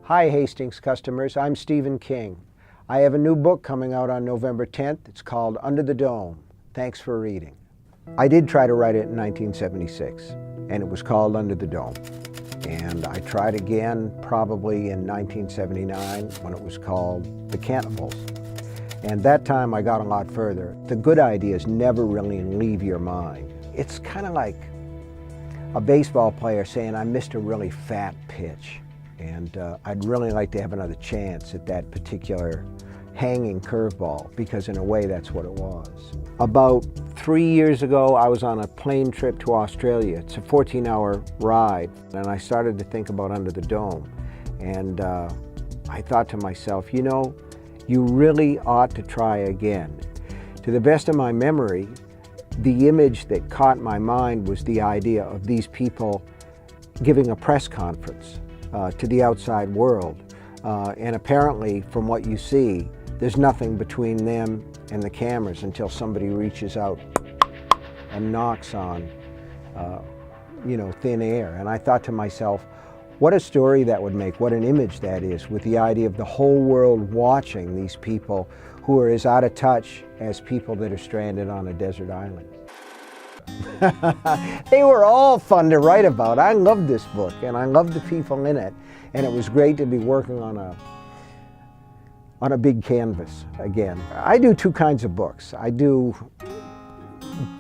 Hi Hastings customers, I'm Stephen King. I have a new book coming out on November 10th. It's called Under the Dome. Thanks for reading. I did try to write it in 1976, and it was called Under the Dome. And I tried again probably in 1979 when it was called The Cannibals. And that time I got a lot further. The good ideas never really leave your mind. It's kind of like a baseball player saying, I missed a really fat pitch. And I'd really like to have another chance at that particular hanging curveball, because in a way that's what it was. About 3 years ago, I was on a plane trip to Australia. It's a 14-hour ride, and I started to think about Under the Dome. And I thought to myself, you know, you really ought to try again. To the best of my memory, the image that caught my mind was the idea of these people giving a press conference to the outside world. And apparently, from what you see, there's nothing between them and the cameras until somebody reaches out and knocks on, thin air. And I thought to myself, what a story that would make, what an image that is, with the idea of the whole world watching these people who are as out of touch as people that are stranded on a desert island. They were all fun to write about. I loved this book, and I loved the people in it, and it was great to be working on a big canvas again. I do two kinds of books. I do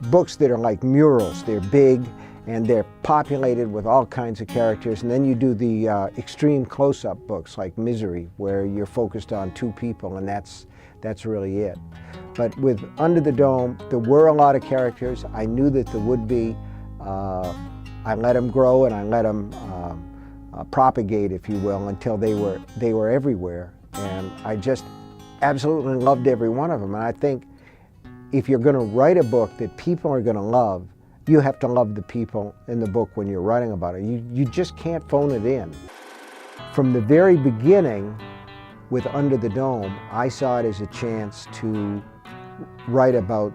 books that are like murals. They're big and they're populated with all kinds of characters, and then you do the extreme close-up books like Misery, where you're focused on two people, and that's really it. But with Under the Dome, there were a lot of characters. I knew that there would be. I let them grow and I let them propagate, if you will, until they were everywhere. And I just absolutely loved every one of them. And I think if you're going to write a book that people are going to love, you have to love the people in the book when you're writing about it. You just can't phone it in. From the very beginning, with Under the Dome, I saw it as a chance to write about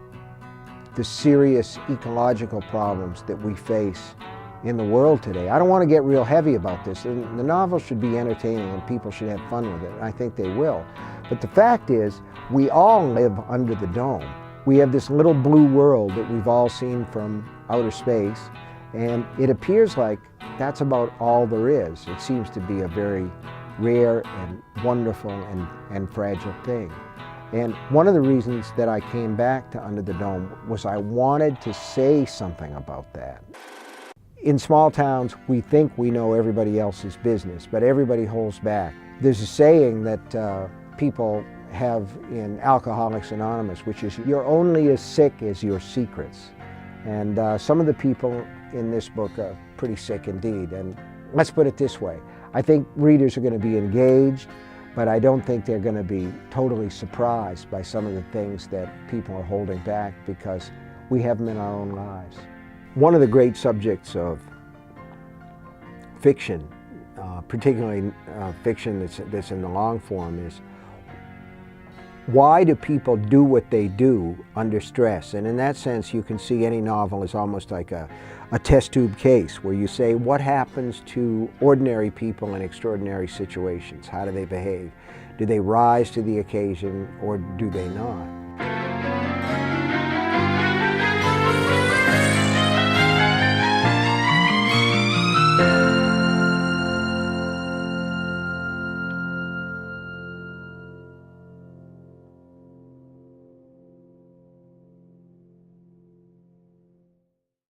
the serious ecological problems that we face in the world today. I don't want to get real heavy about this. The novel should be entertaining and people should have fun with it. I think they will. But the fact is, we all live under the dome. We have this little blue world that we've all seen from outer space, and it appears like that's about all there is. It seems to be a very rare and wonderful and fragile thing. And one of the reasons that I came back to Under the Dome was I wanted to say something about that. In small towns, we think we know everybody else's business, but everybody holds back. There's a saying that people have in Alcoholics Anonymous, which is, you're only as sick as your secrets. And some of the people in this book are pretty sick indeed. And let's put it this way. I think readers are going to be engaged, but I don't think they're going to be totally surprised by some of the things that people are holding back, because we have them in our own lives. One of the great subjects of fiction, particularly fiction that's in the long form, is why do people do what they do under stress? And in that sense, you can see any novel as almost like a test tube case, where you say, what happens to ordinary people in extraordinary situations? How do they behave? Do they rise to the occasion or do they not?